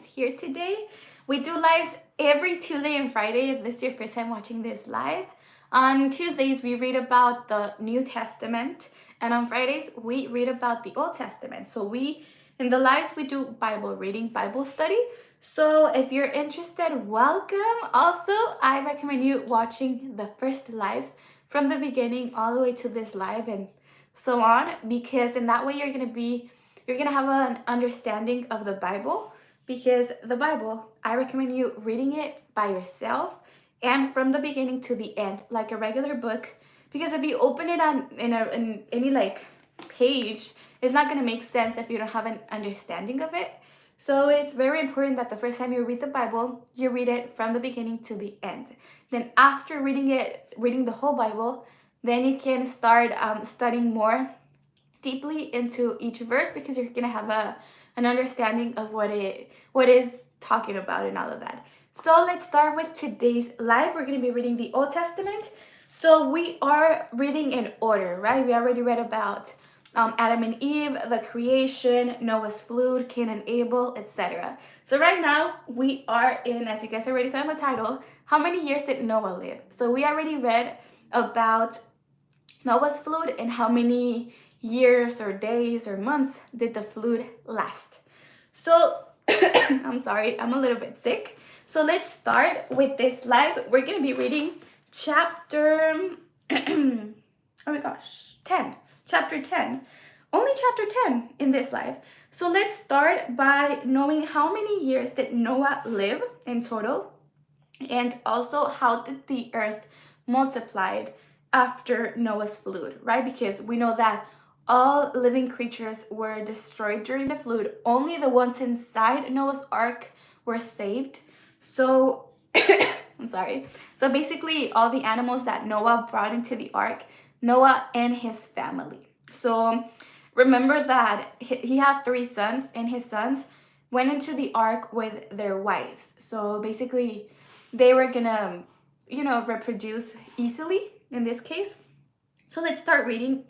lives here today. We do lives every Tuesday and Friday if this is your first time watching this live. On Tuesdays, we read about the New Testament, and on Fridays, we read about the Old Testament. In the lives, we do Bible reading, Bible study. So if you're interested, welcome. Also, I recommend you watching the first lives from the beginning all the way to this live and so on, because in that way you're gonna have an understanding of the Bible, because the Bible, I recommend you reading it by yourself and from the beginning to the end, like a regular book. Because if you open it in any like page, it's not gonna make sense if you don't have an understanding of it. So it's very important that the first time you read the Bible, you read it from the beginning to the end. Then after reading the whole Bible, then you can start studying more deeply into each verse, because you're gonna have an understanding of what is talking about and all of that. So let's start with today's live. We're gonna be reading the Old Testament. So we are reading in order, right? We already read about Adam and Eve, the creation, Noah's flood, Cain and Abel, etc. So right now we are in, as you guys already saw in the title, how many years did Noah live? So we already read about Noah's flood and how many years or days or months did the flood last. So I'm sorry, I'm a little bit sick. So let's start with this live. We're gonna be reading chapter oh my gosh, 10. Chapter 10. Only chapter 10 in this live. So let's start by knowing how many years did Noah live in total, and also how did the earth multiplied after Noah's flood, right? Because we know that all living creatures were destroyed during the flood. Only the ones inside Noah's ark were saved. So I'm sorry. So basically all the animals that Noah brought into the ark, Noah and his family. So remember that he had 3 sons, and his sons went into the ark with their wives. So basically they were gonna, reproduce easily in this case. So let's start reading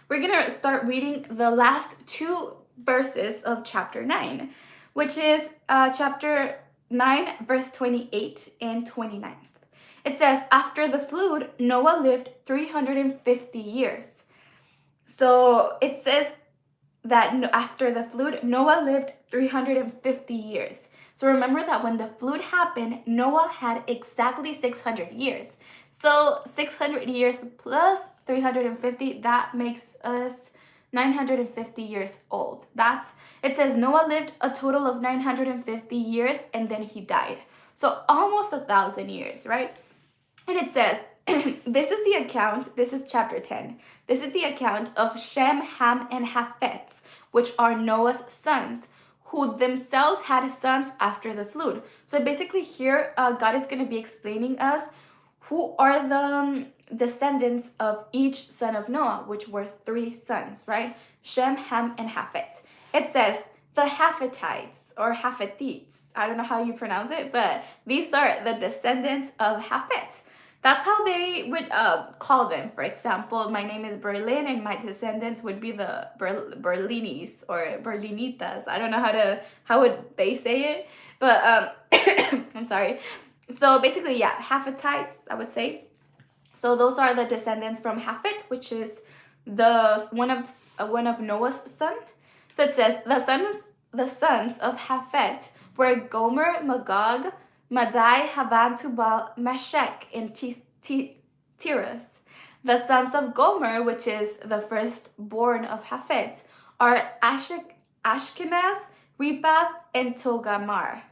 we're gonna start reading the last 2 verses of chapter 9, which is chapter 9, verse 28 and 29. It says, after the flood, Noah lived 350 years. So it says that after the flood, Noah lived 350 years. So remember that when the flood happened, Noah had exactly 600 years. So 600 years plus 350, that makes us 950 years old. It says Noah lived a total of 950 years and then he died. So almost 1,000 years, right? And it says, this is chapter 10. This is the account of Shem, Ham, and Japheth, which are Noah's sons, who themselves had sons after the flood. So basically here, God is going to be explaining us who are the descendants of each son of Noah, which were 3 sons, right? Shem, Ham, and Japheth. It says, the Japhethites or Japhethites, I don't know how you pronounce it, but these are the descendants of Japheth. That's how they would call them. For example, my name is Berlyn and my descendants would be the Berlinis or Berlinitas. I don't know how would they say it, but I'm sorry. So basically, yeah, Japhethites, I would say. So those are the descendants from Japheth, which is one of Noah's son. So it says the sons of Japheth were Gomer, Magog, Madai, Havan, Tubal, Meshech, and Tiras. The sons of Gomer, which is the firstborn of Japheth, are Ashkenaz, Repath, and Togarmah.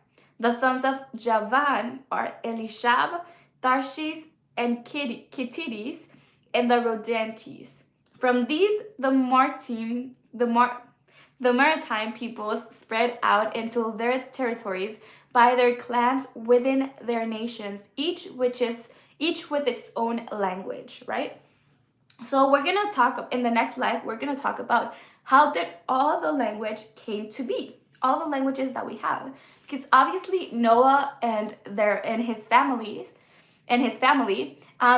The sons of Javan are Elishab, Tarshish, and Kittites, and the Rodanites. From these, the maritime peoples spread out into their territories by their clans within their nations, each with its own language, right? So we're gonna talk in the next live, we're gonna talk about how did all the language came to be, all the languages that we have, because obviously Noah and his family,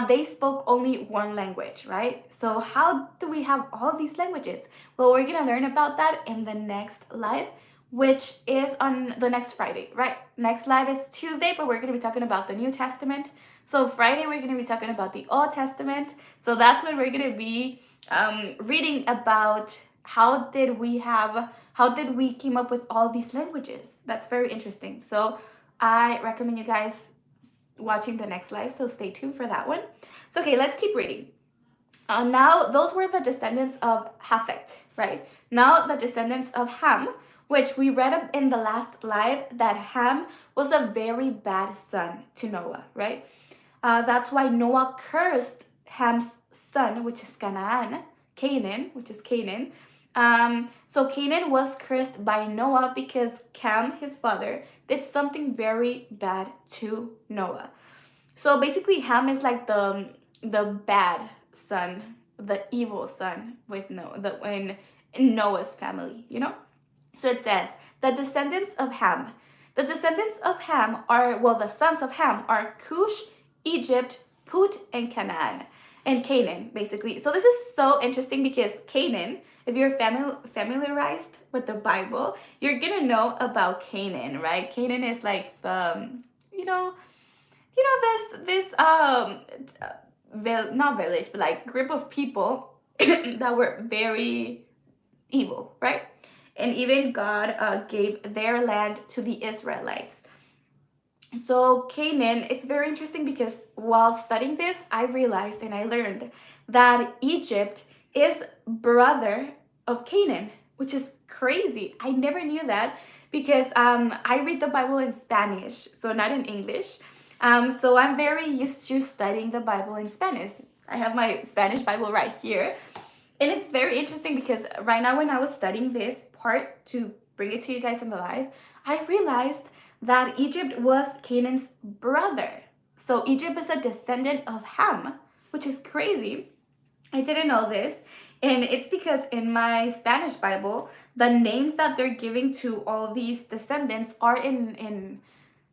they spoke only one language, right? So how do we have all these languages? Well, we're gonna learn about that in the next live, which is on the next Friday, right? Next live is Tuesday, but we're going to be talking about the New Testament. So Friday, we're going to be talking about the Old Testament. So that's when we're going to be reading about how did we came up with all these languages. That's very interesting. So I recommend you guys watching the next live, so stay tuned for that one. So okay, let's keep reading. Now, those were the descendants of Japhet, right? Now, the descendants of Ham, which we read in the last live that Ham was a very bad son to Noah, right? That's why Noah cursed Ham's son, which is Canaan, which is Canaan. So Canaan was cursed by Noah because Ham, his father, did something very bad to Noah. So basically, Ham is like the bad son, the evil son with in Noah's family, you know? So it says, the descendants of Ham. The descendants of Ham are, well, the sons of Ham are Cush, Egypt, Put, and Canaan, basically. So this is so interesting because Canaan, if you're familiarized with the Bible, you're gonna know about Canaan, right? Canaan is like the, this not village, but like group of people that were very evil, right? And even God gave their land to the Israelites. So Canaan, it's very interesting because while studying this, I realized and I learned that Egypt is brother of Canaan, which is crazy. I never knew that because I read the Bible in Spanish, so not in English. So I'm very used to studying the Bible in Spanish. I have my Spanish Bible right here. And it's very interesting because right now when I was studying this part to bring it to you guys in the live, I realized that Egypt was Canaan's brother. So Egypt is a descendant of Ham, which is crazy. I didn't know this. And it's because in my Spanish Bible, the names that they're giving to all these descendants are in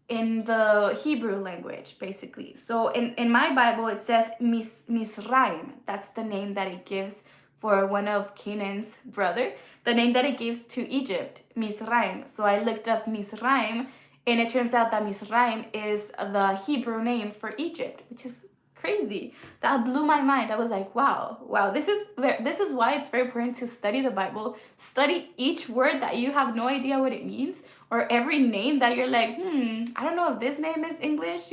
the Hebrew language, basically. So in my Bible, it says Misraim. That's the name that it gives for one of Canaan's brother. The name that it gives to Egypt, Misraim. So I looked up Misraim, and it turns out that Misraim is the Hebrew name for Egypt, which is crazy. That blew my mind. I was like, wow, this is why it's very important to study the Bible. Study each word that you have no idea what it means, or every name that you're like, I don't know if this name is English,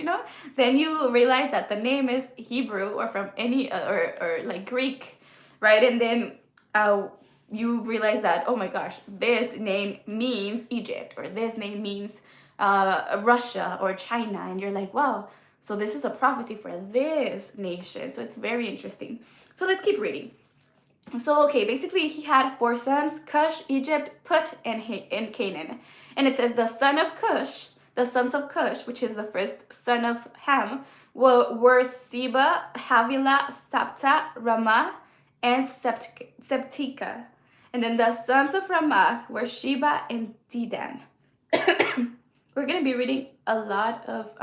then you realize that the name is Hebrew or from any or like Greek, right? And then you realize that, oh my gosh, this name means Egypt, or this name means Russia or China, and you're like, wow, so this is a prophecy for this nation. So it's very interesting. So let's keep reading. So, okay, basically he had 4 sons, Cush, Egypt, Put, and Canaan. And it says the sons of Cush, which is the first son of Ham, were Seba, Havilah, Sapta, Ramah, and Septica. And then the sons of Ramah were Sheba and Dedan. We're going to be reading a lot of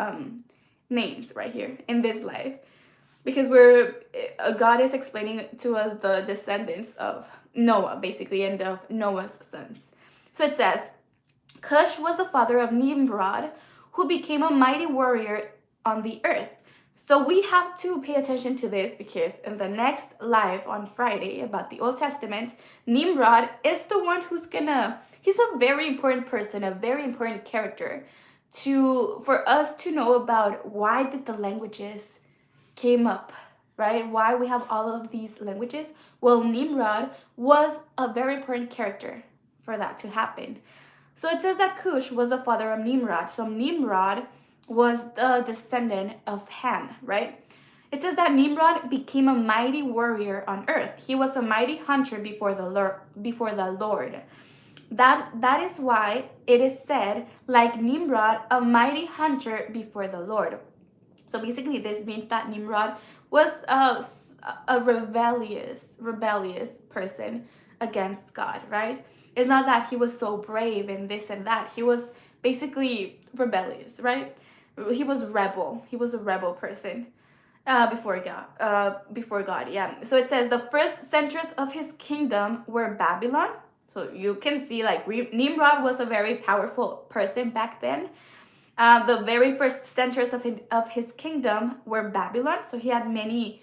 names right here in this life, because God is explaining to us the descendants of Noah, basically, and of Noah's sons. So it says, Cush was the father of Nimrod, who became a mighty warrior on the earth. So we have to pay attention to this because in the next live on Friday about the Old Testament, Nimrod is the one he's a very important person, a very important character for us to know about why did the languages came up, right? Why we have all of these languages? Well, Nimrod was a very important character for that to happen. So it says that Cush was the father of Nimrod. So Nimrod was the descendant of Ham, right? It says that Nimrod became a mighty warrior on earth. He was a mighty hunter before the Lord. That is why it is said, like Nimrod, a mighty hunter before the Lord. So basically, this means that Nimrod was a rebellious person against God, right? It's not that he was so brave and this and that. He was basically rebellious, right? He was rebel. He was a rebel person before God. Yeah. So it says the first centers of his kingdom were Babylon. So you can see like Nimrod was a very powerful person back then. The very first centers of his kingdom were Babylon. So he had many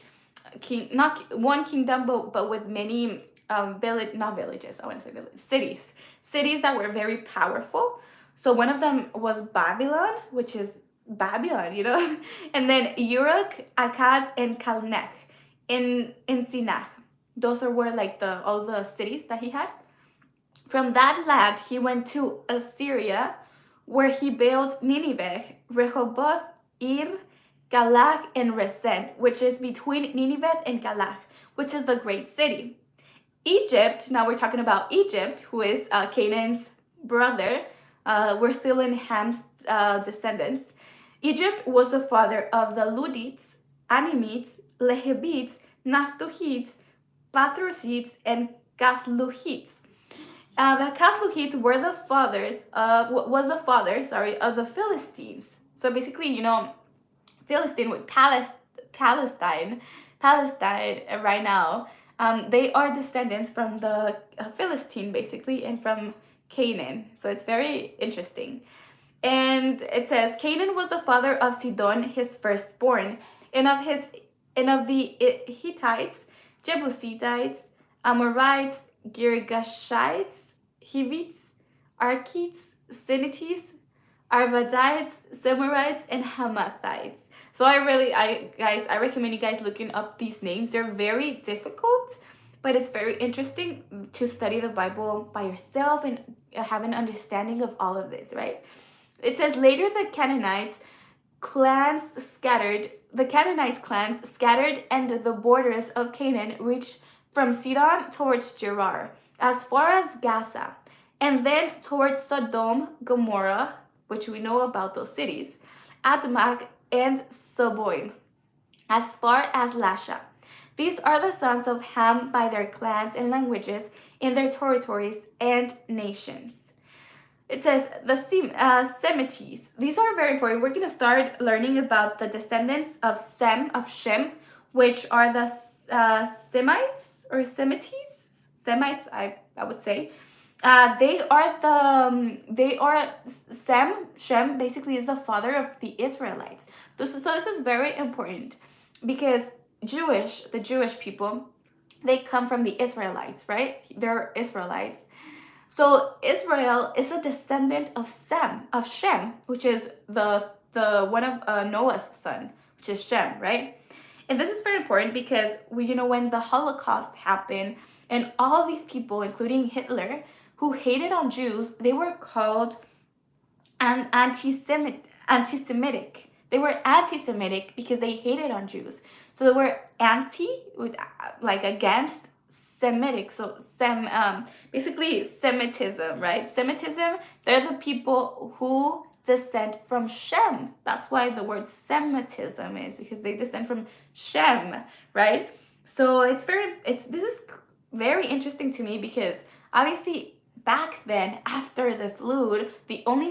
not one kingdom, but with many not villages. I want to say cities that were very powerful. So one of them was Babylon, which is Babylon, and then Uruk, Akkad, and Calneh in Sinach. Those were like all the cities that he had. From that land, he went to Assyria, where he built Nineveh, Rehoboth, Ir, Galach, and Resen, which is between Nineveh and Galach, which is the great city. Egypt, now we're talking about Egypt, who is Canaan's brother. We're still in Ham's descendants. Egypt was the father of the Ludites, Animites, Lehabites, Naphtuhites, Pathrusites, and Casluhites. The Casluhites were the fathers was the father, of the Philistines. So basically, Philistine with Palestine right now. They are descendants from the Philistine, basically, and from Canaan. So it's very interesting. And it says Canaan was the father of Sidon, his firstborn, and of the Hittites, Jebusites, Amorites, Girgashites, Hivites, Arkites, Sinites, Arvadites, Semirites, and Hamathites. So I recommend you guys looking up these names. They're very difficult, but it's very interesting to study the Bible by yourself and have an understanding of all of this, right? It says later the Canaanites clans scattered, and the borders of Canaan reached from Sidon towards Gerar, as far as Gaza, and then towards Sodom, Gomorrah, which we know about those cities, Admah, and Seboim, as far as Lasha. These are the sons of Ham by their clans and languages in their territories and nations. It says the Semites. These are very important. We're going to start learning about the descendants of Shem, which are the Semites or Semites. Semites, I would say. They are Shem basically is the father of the Israelites. So this is very important because the Jewish people, they come from the Israelites, right? They're Israelites. So Israel is a descendant of Shem, which is the one of Noah's son, which is Shem, right? And this is very important because when the Holocaust happened and all these people, including Hitler, who hated on Jews, they were called anti-Semitic. They were anti-Semitic because they hated on Jews. So they were against Semitic. So basically Semitism, right? Semitism, they're the people who descend from Shem. That's why the word Semitism is, because they descend from Shem, right? So this is very interesting to me because obviously back then, after the flood, the only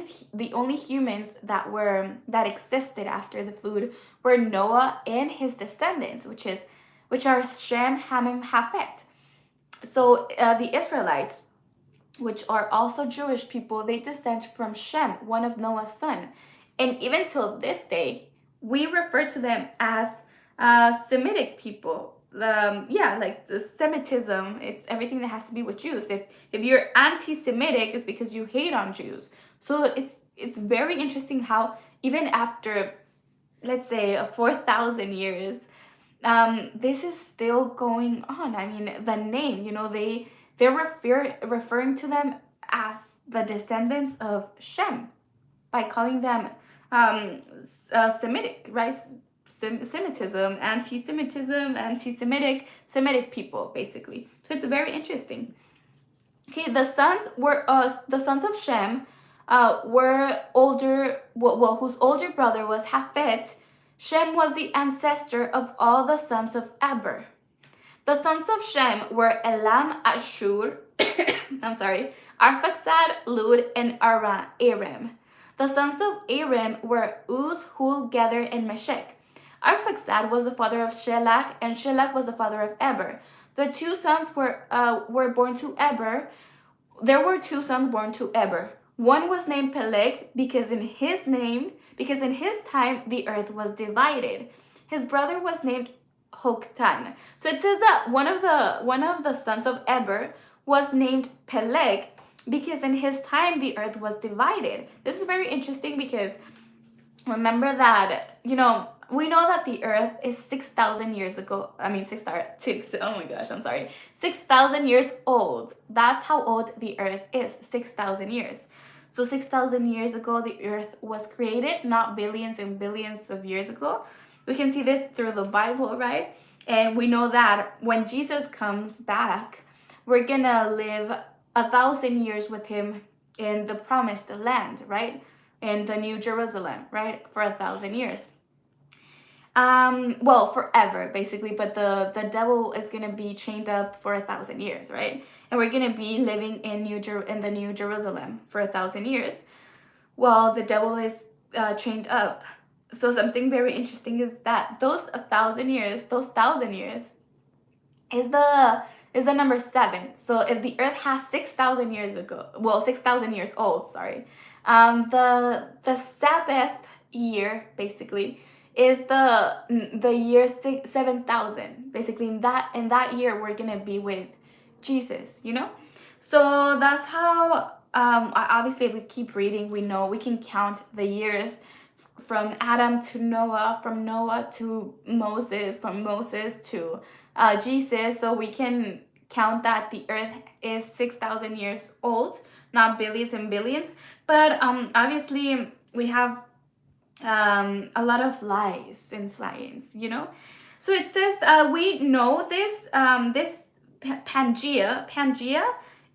humans that existed after the flood were Noah and his descendants, which are Shem, Ham, and Japhet. So the Israelites, which are also Jewish people, they descend from Shem, one of Noah's son, and even till this day, we refer to them as Semitic people. Like the Semitism, it's everything that has to be with Jews. If you're anti-Semitic, it's because you hate on Jews. So it's very interesting how even after, let's say, 4,000 years, this is still going on. I mean, the name, they're referring to them as the descendants of Shem by calling them Semitic, right? Semitism, anti-Semitic, Semitic people, basically. So it's very interesting. Okay, the sons of Shem were older. Whose older brother was Japhet. Shem was the ancestor of all the sons of Eber. The sons of Shem were Elam, Ashur, Arphaxad, Lud, and Aram. The sons of Aram were Uz, Hul, Gether, and Meshech. Arphaxad was the father of Shelah, and Shelah was the father of Eber. The two sons were born to Eber, there were two sons born to Eber. One was named Peleg because in his time the earth was divided. His brother was named Hoktan. So it says that one of the sons of Eber was named Peleg because in his time the earth was divided. This is very interesting because remember that, we know that the earth is 6,000 years ago. I mean, oh my gosh, I'm sorry. 6,000 years old. That's how old the earth is, 6,000 years. So 6,000 years ago, the earth was created, not billions and billions of years ago. We can see this through the Bible, right? And we know that when Jesus comes back, we're gonna live 1,000 years with him in the promised land, right? In the New Jerusalem, right? For 1,000 years. Well, forever basically, but the devil is gonna be chained up for 1,000 years, right? And we're gonna be living in the New Jerusalem for 1,000 years. Well, the devil is chained up. So something very interesting is that those 1,000 years, is the number 7. So if the earth has 6,000 years ago, well, 6,000 years old, sorry, the Sabbath year basically is the year 7,000. Basically, in that year we're gonna be with Jesus, So that's how. Obviously, if we keep reading, we know we can count the years from Adam to Noah, from Noah to Moses, from Moses to Jesus. So we can count that the earth is 6,000 years old, not billions and billions. But obviously, we have a lot of lies in science, So it says we know this Pangea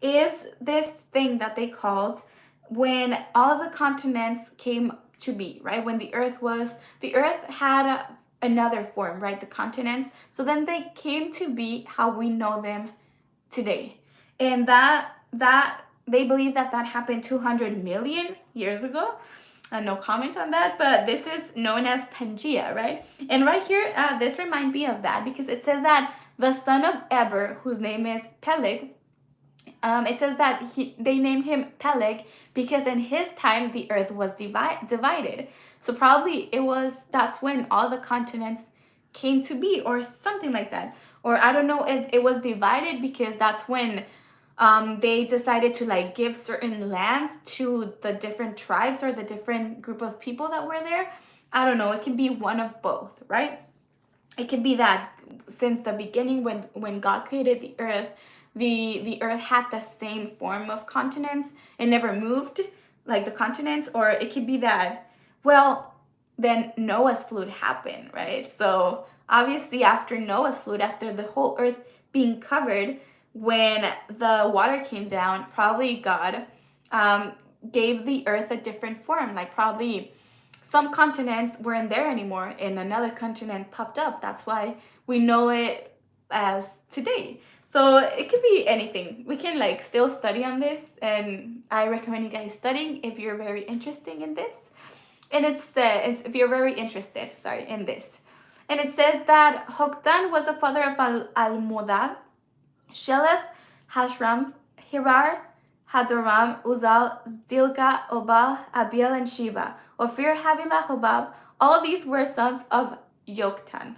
is this thing that they called when all the continents came to be, right? When the earth had another form, right? The continents. So then they came to be how we know them today. And that they believe that happened 200 million years ago. No comment on that, but this is known as Pangea, right? And right here, this reminds me of that because it says that the son of Eber, whose name is Peleg, it says that they named him Peleg because in his time the earth was divided. So probably that's when all the continents came to be or something like that. Or I don't know if it was divided because that's when they decided to give certain lands to the different tribes or the different group of people that were there. I don't know. It can be one of both, right? It can be that since the beginning when God created the earth, the earth had the same form of continents. It never moved like the continents. Or it could be that, well, then Noah's flood happened, right? So obviously after Noah's flood, after the whole earth being covered, when the water came down, probably God gave the earth a different form. Like probably some continents weren't there anymore and another continent popped up. That's why we know it as today. So it could be anything. We can still study on this, and I recommend you guys studying if you're very interested in this. And if you're very interested, in this. And it says that Hoktan was the father of Almodad, Shelef, Hashram, Hirar, Hadoram, Uzal, Zdilga, Obal, Abiel, and Sheba, Ophir, Havilah, Hobab. All these were sons of Yoktan.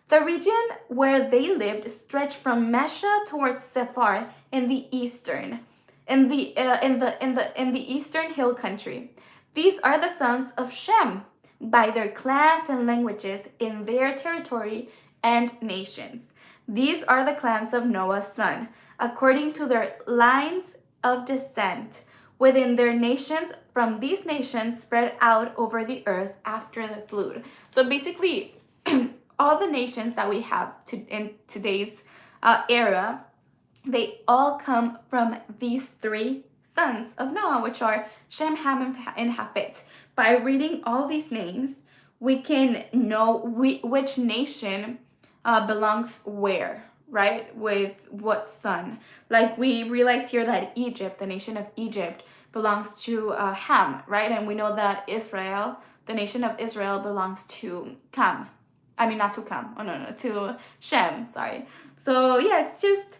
The region where they lived stretched from Mesha towards Sephar in the eastern hill country. These are the sons of Shem by their clans and languages in their territory and nations. These are the clans of Noah's son, according to their lines of descent within their nations, from these nations spread out over the earth after the flood. So basically, all the nations that we have in today's era, they all come from these 3 sons of Noah, which are Shem, Ham, and Japhet. By reading all these names, we can know which nation belongs where, right? With what son. Like we realize here that Egypt, the nation of Egypt, belongs to Ham, right? And we know that Israel, the nation of Israel, belongs to Cam. I mean, not to Cam. Oh, no, to Shem, sorry. So, yeah, it's just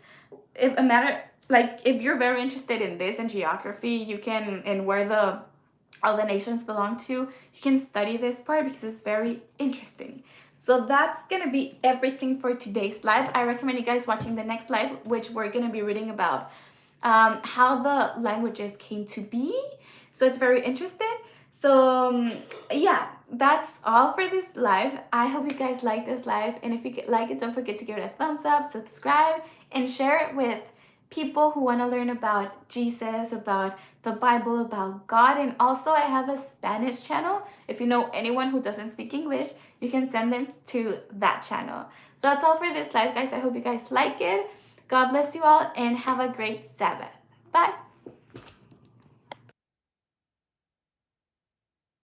a matter like if you're very interested in this and geography, you can, and where the all the nations belong to, you can study this part because it's very interesting. So that's gonna be everything for today's live. I recommend you guys watching the next live, which we're gonna be reading about how the languages came to be. So it's very interesting. So yeah, that's all for this live. I hope you guys like this live, and if you like it, don't forget to give it a thumbs up, subscribe, and share it with people who want to learn about Jesus, about the Bible, about God. And also I have a Spanish channel. If you know anyone who doesn't speak English, you can send them to that channel. So that's all for this live, guys. I hope you guys like it. God bless you all and have a great Sabbath. Bye.